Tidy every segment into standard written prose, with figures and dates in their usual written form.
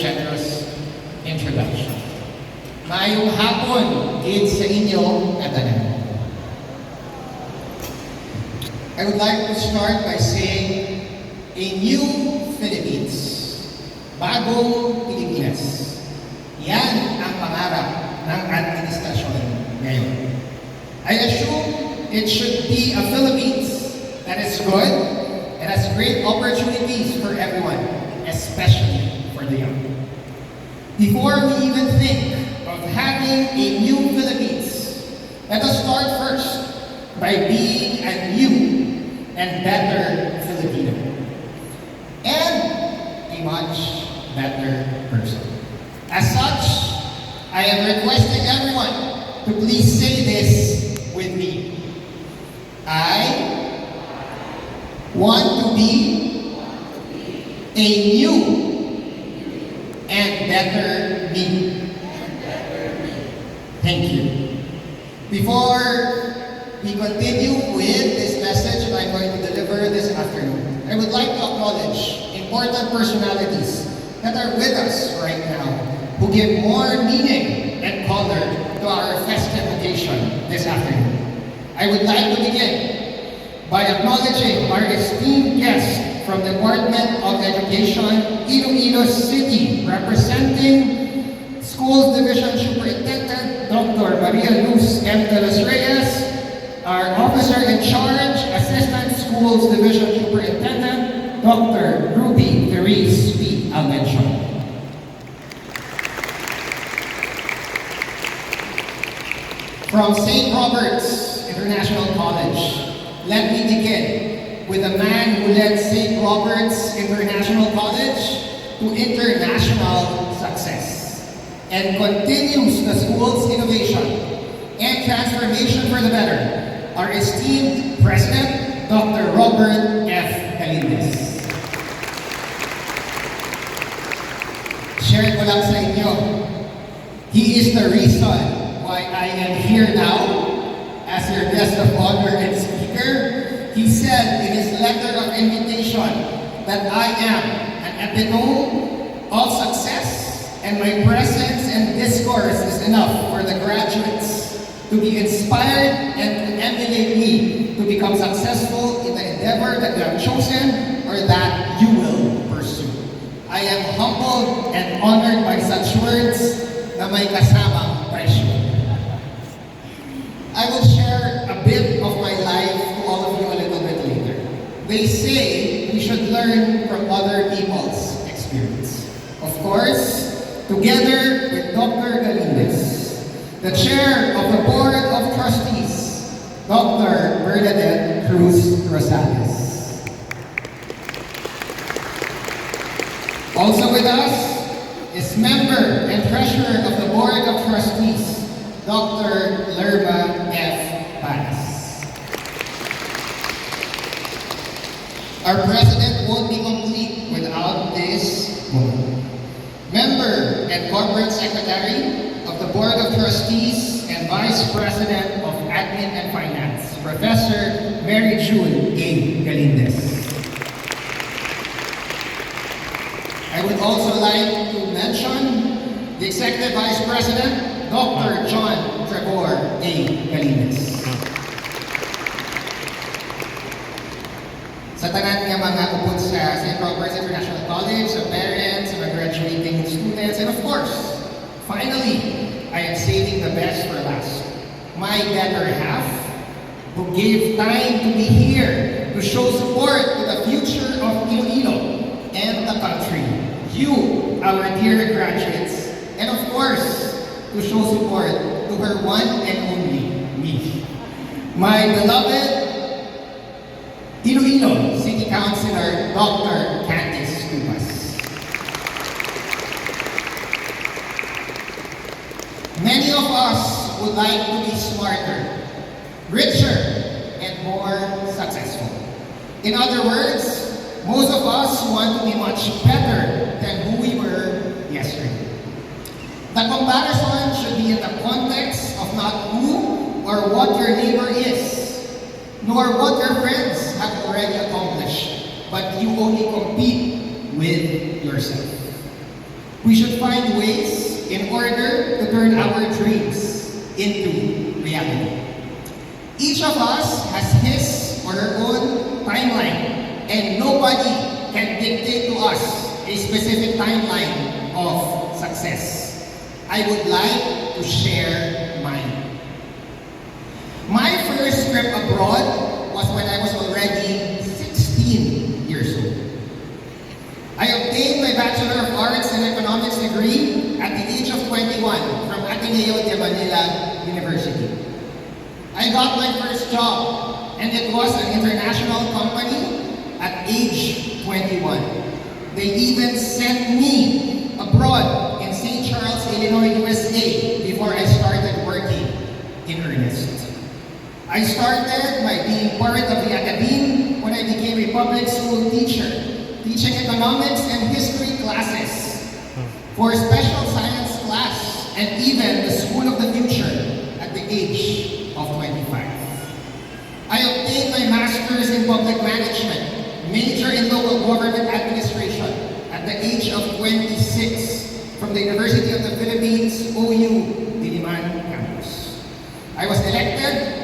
generous introduction. Maayong hapon gid sa inyo na tanan. I would like to start by saying a new Philippines. Bagong Pilipinas. Yan ang pangarap ng administrasyon ngayon. I assume it should be a Philippines that is good and has great opportunities for everyone, especially for the young. Before we even think of having a new Philippines, let us start first by being a new and better Filipino and a much better person. As such, I am requesting everyone to please say this with me. I want to be a new and better me. Thank you. Before we continue with this message that I'm going to deliver this afternoon, I would like to acknowledge important personalities that are with us right now who give more meaning and color to our festive occasion this afternoon. I would like to begin by acknowledging our esteemed guest from the Department of Education, Iloilo City, representing Schools Division Superintendent Dr. Maria Luz M. de los Reyes, our Officer in Charge, Assistant Schools Division Superintendent Dr. Ruby Therese P. Almenchon. From St. Robert's International College, let me begin with a man who led St. Robert's International College to international success and continues the school's innovation and transformation for the better, our esteemed President, Dr. Robert F. Galindez. Share ko lang sa inyo, he is the reason why I am here now as your guest of honor and speaker. He said in his letter of invitation that I am an epitome of success and my presence and discourse is enough for the graduates to be inspired and to emulate me to become successful in the endeavor that you have chosen or that you will pursue. I am humbled and honored by such words na may kasamang pressure. I will share a bit of my life to all of you a little bit later. They say we should learn from other people's experience. Of course, together with Dr. Galindez, the chair of the Board of Trustees, Dr. Bernadette Cruz Rosales. Also with us is member and treasurer of the Board of Trustees, Dr. Lerma F. Paras. Our president won't be complete without this woman. Member and corporate secretary of the Board of Trustees and Vice President of Admin and Finance, Professor Mary June A. Galindez. I would also like to mention the Executive Vice President, Dr. John Trevor A. Galindez. Sa tanan nga mga upod sa St. Robert's International College, sa parents, sa mga graduating students, and of course, finally, I am saving the best for last. My better half, who gave time to be here to show support to the future of Iloilo and the country. You, our dear graduates, and of course, to show support to her one and only me. My beloved Iloilo City Councilor, Dr. Candice Tupas. Many of us would like to be smarter, richer, and more successful. In other words, most of us want to be much better than who we were yesterday. The comparison should be in the context of not who or what your neighbor is, nor what your friends have already accomplished, but you only compete with yourself. We should find ways in order to turn our dreams into reality. Each of us has his or her own timeline, and nobody can dictate to us a specific timeline of success. I would like to share mine. My first trip abroad was when I was already 16 years old. I obtained my Bachelor of Arts in Economics degree at the age of 21 from Ateneo de Manila University. I got my first job, and it was an international company at age 21. They even sent me abroad in St. Charles, Illinois, USA before I started working in earnest. I started by being part of the academe when I became a public school teacher, teaching economics and history classes for special science class and even the school of the future at the age of 25. I obtained my master's in public management, major in local government administration at the age of 26 from the University of the Philippines, OU, Diliman campus. I was elected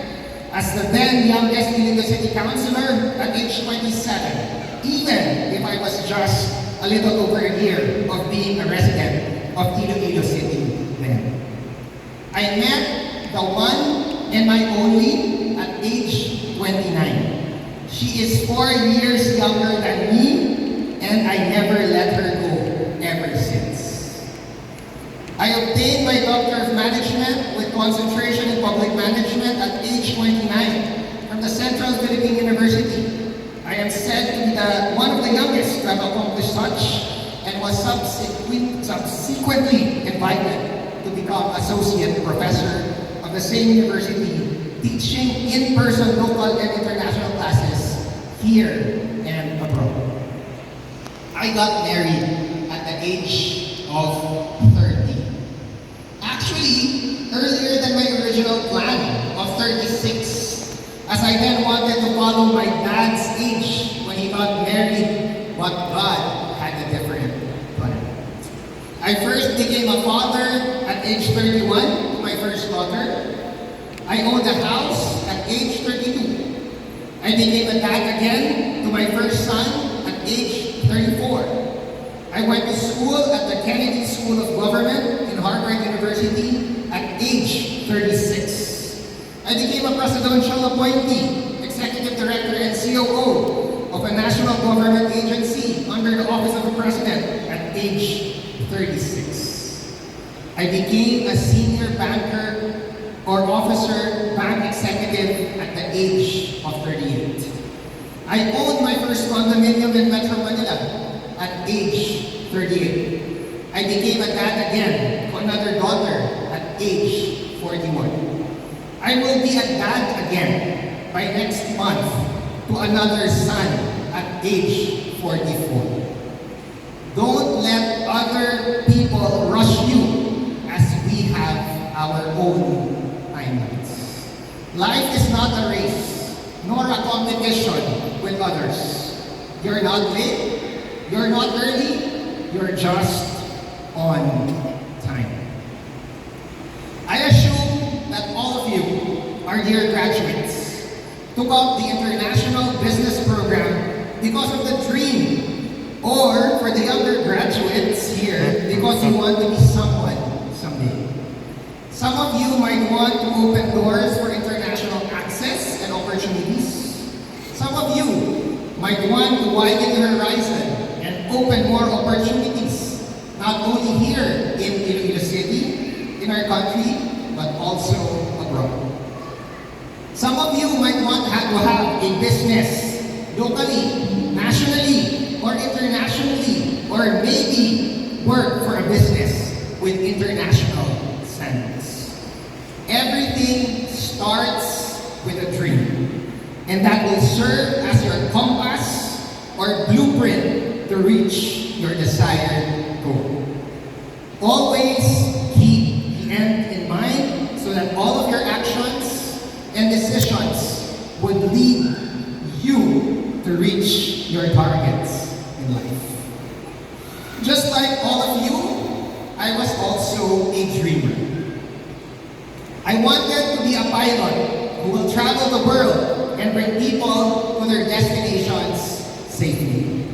as the then youngest Iloilo City Councilor at age 27, even if I was just a little over a year of being a resident of Iloilo City then. I met the one and my only at age 29. She is 4 years younger than me, and I never let her go ever since. I obtained my Doctor of Management with concentration in public management at age 29 from the Central Philippine University. I am said to be one of the youngest to have accomplished such, and was subsequently invited to become associate professor of the same university, teaching in-person local and international classes here and abroad. I got married at the age of 30. Actually, earlier than my original plan of 36, as I then wanted to follow my dad's age when he got married, but God had a different plan. I first became a father at age 31 to my first daughter. I owned a house at age 32. I became a dad again to my first son at age 34. I went to school at the Kennedy School of Government in Harvard University at age 36. I became a presidential appointee, executive director and COO of a national government agency under the office of the president at age 36. I became a senior banker or officer bank executive at the age of 38. I owned my first condominium in Metro Manila at age 38. I became a dad again to another daughter at age 41. I will be a dad again by next month to another son at age 44. Don't let other people rush you as we have our own timelines. Life is not a race, nor a competition with others. You're not late, you're not early, you're just on time. I assume that all of you are dear graduates, took up the International Business Program because of the dream, or for the younger graduates here, because you want to be someone someday. Some of you might want to open doors for international access and opportunities. Some of you might want to widen your horizon and open more opportunities, not only here in Iloilo City, in our country, but also abroad. Some of you might want to have a business locally, nationally, or internationally, or maybe work for a business with international standards. Everything starts with a dream, and that will serve as your compass or blueprint to reach your desired goal. Always keep the end in mind so that all of your actions and decisions would lead you to reach your targets in life. Just like all of you, I was also a dreamer. I wanted to be a pilot who will travel the world and bring people to their destinations safely.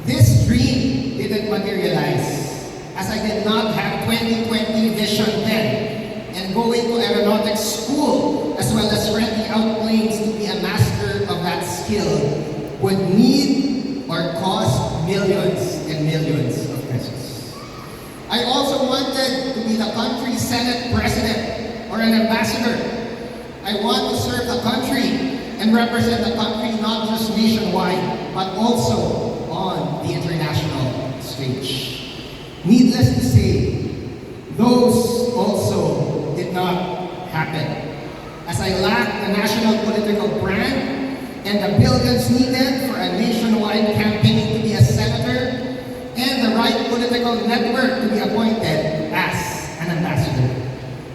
This dream didn't materialize as I did not have 2020 vision then, and going to aeronautics school as well as renting out planes to be a master of that skill would need or cost millions and millions of pesos. I also wanted to be the country's Senate President or an ambassador. I want to serve the country and represent the country not just nationwide, but also on the international stage. Needless to say, those also did not happen, as I lacked the national political brand and the billions needed for a nationwide campaign to be a senator and the right political network to be appointed as an ambassador.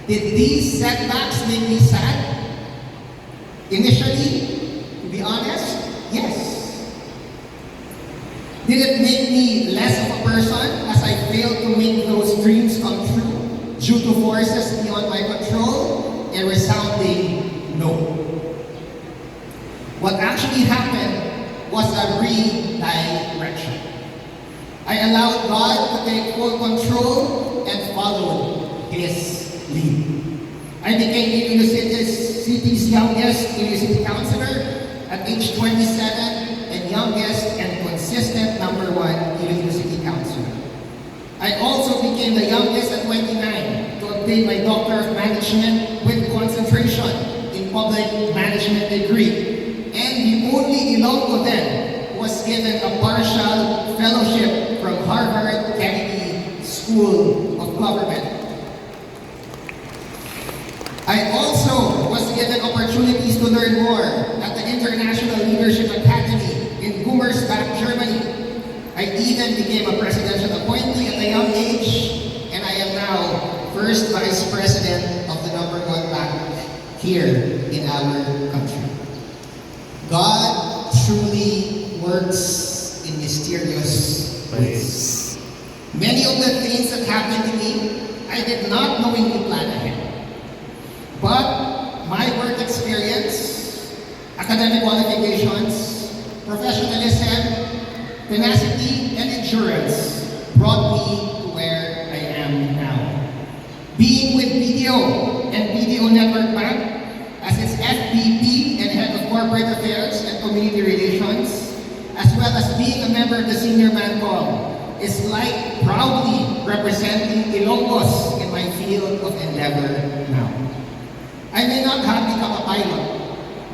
Did these setbacks make me sad? Initially, to be honest, yes. Did it make me less of a person as I failed to make those dreams come true due to forces beyond my control? A resounding no. What actually happened was a redirection. I allowed God to take full control and followed His lead. I became Iloilo City's youngest Iloilo City Councilor at age 27 and youngest and consistent #1 Iloilo City Councilor. I also became the youngest at 29 to obtain my Doctor of Management with concentration in Public Management degree, and the only Ilonggo then was given a partial fellowship from Harvard Kennedy School of Government. I also was given opportunities to learn more at the International Leadership Academy in Gummersbach, Germany. I even became a presidential appointee at a young age, and I am now first vice president of the #1 bank here in our country. God truly works in mysterious ways. Many of the things that happened to me, I did not knowingly plan ahead. But my work experience, academic qualifications, professionalism, tenacity, and endurance brought me to where I am now. Being with BDO and BDO Network Bank as its FVP and Head of Corporate Affairs and Community Relations, as well as being a member of the Senior Man Call, is like proudly representing Ilonggos in my field of endeavor now. I may not have become a pilot,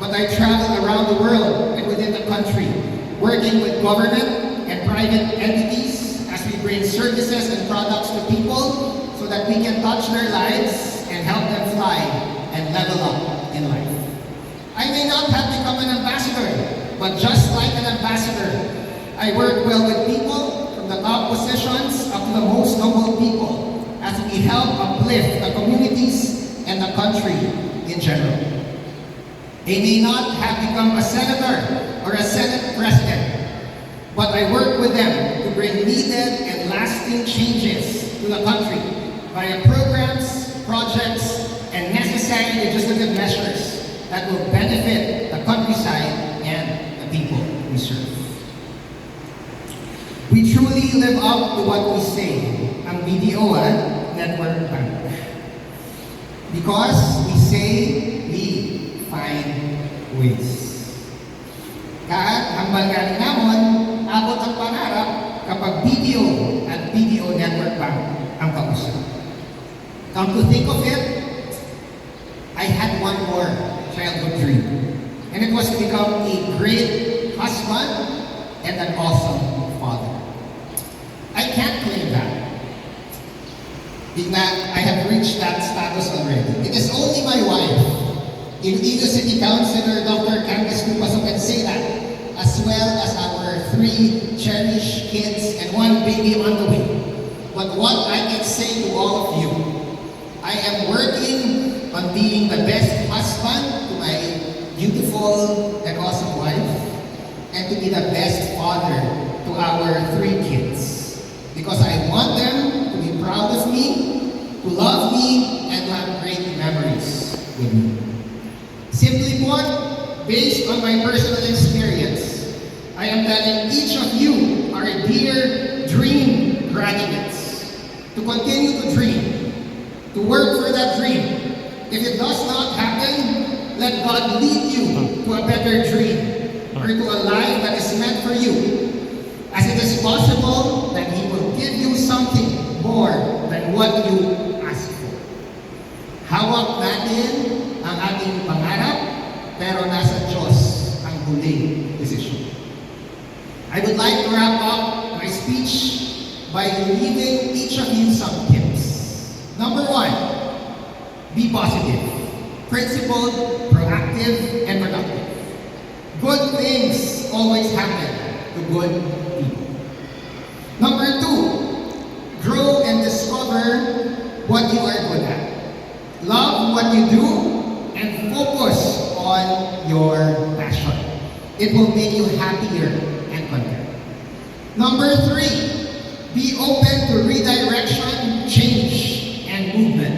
but I travel around the world and within the country, working with government and private entities as we bring services and products to people so that we can touch their lives and help them fly and level up in life. I may not have become an ambassador, but just like an ambassador, I work well with people from the top positions up to the most humble people as we help uplift the communities and the country in general. I may not have become a senator or a Senate president, but I work with them to bring needed and lasting changes to the country via programs, projects, and necessary legislative measures that will benefit the countryside and the people we serve. We truly live up to what we say, ang BDO Network Bank. Because we say, we find ways. Kaat ang balgani namon, abot ang pangarap kapag BDO at BDO Network Bank ang kausap. Come to think of it, I had one more childhood dream, and it was to become a great husband and an awesome father. I can't claim that. I have reached that status already. It is only my wife, Iloilo City Councilor Dr. Candice Lupaso, can say that, as well as our 3 cherished kids and 1 baby on the way. But what I can say to all of you, I am working on being the best husband to my beautiful and awesome wife, and to be the best father to our 3 kids. Because I want them to be proud of me me and to have great memories with me. Simply put, based on my personal experience, I am telling each of you, our dear dream graduates, to continue to dream, to work for that dream. If it does not happen, let God lead you to a better dream or to a life that is meant for you. As it is possible that He will give you something more than what you ask for. Hawak natin ang ating pangarap, pero nasa Diyos ang huling desisyon. I would like to wrap up my speech by leaving each of you some tips. Number 1, be positive, principled, proactive, and productive. Good things always happen to good people. Number 2, grow and discover what you are good at. Love what you do and focus on your passion. It will make you happier and content. Number 3, be open to redirection, change, and movement.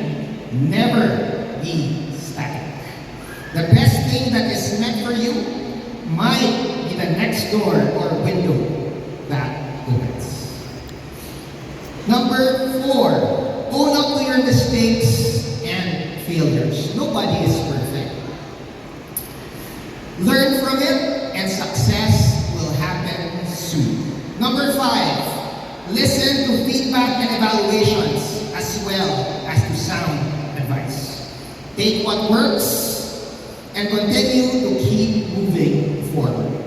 Never be static. The best thing that is meant for you might be the next door or window that opens. Number 4, own up to your mistakes and failures. Nobody is perfect. Learn from it and success will happen soon. Number 5, listen to feedback and evaluations as well as to sound advice. Take what works and continue to keep moving forward.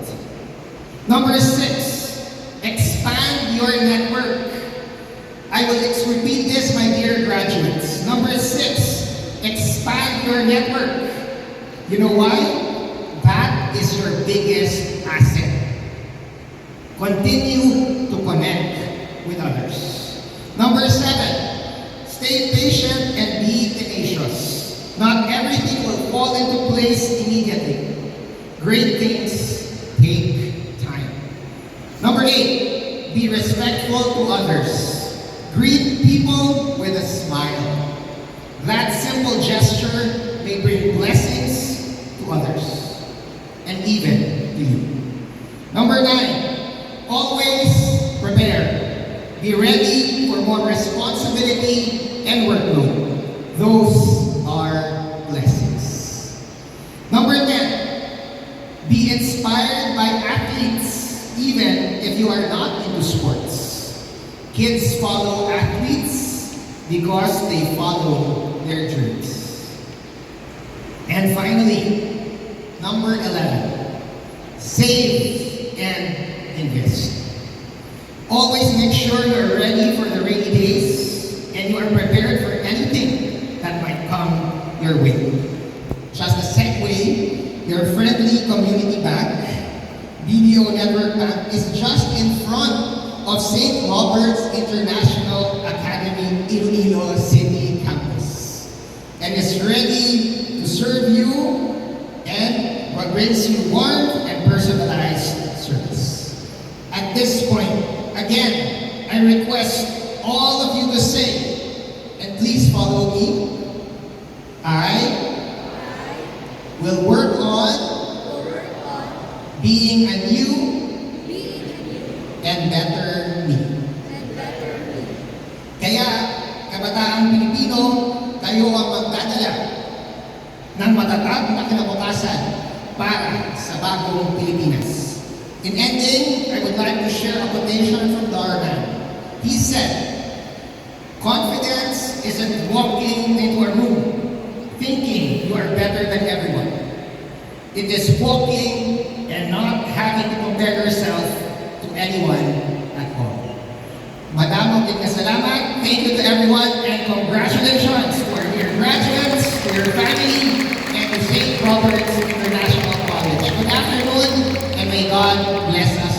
Number 6, expand your network. I will repeat this, my dear graduates. Number 6, expand your network. You know why? That is your biggest asset. Continue to connect with others. Number 7, stay patient and be tenacious. Not everything will fall into place immediately. Great things take time. Number 8, be respectful to others. Greet people with a smile. That simple gesture may bring blessings to others and even to you. Number 9, always prepare. Be ready for more responsibility and workload. Those are blessings. Number 10, be inspired by athletes even if you are not into sports. Kids follow athletes because they follow their dreams. And finally, number 11, save and invest. Always make sure you're ready for the rainy days and you are prepared for anything that might come your way. Just a segue, your friendly community bank, BDO Network Bank, is just in front of St. Robert's International Academy, Iloilo City campus, and is ready to serve you and what brings you warmth and personalized service. At this point, again, I request all of you to sing, and please follow me. I will work on being a new and better me. Kaya, kabataang Pilipino, kayo ang magdadala ng matatag na kinabukasan para sa bagong Pilipinas. In ending, I would like to share a quotation from Darman. He said, confidence isn't walking into a room thinking you are better than everyone. It is walking and not having to compare yourself to anyone at all. Madamong salamat. Thank you to everyone and congratulations to our dear graduates, to your family, and to St. Robert's International College. Good afternoon and may God bless us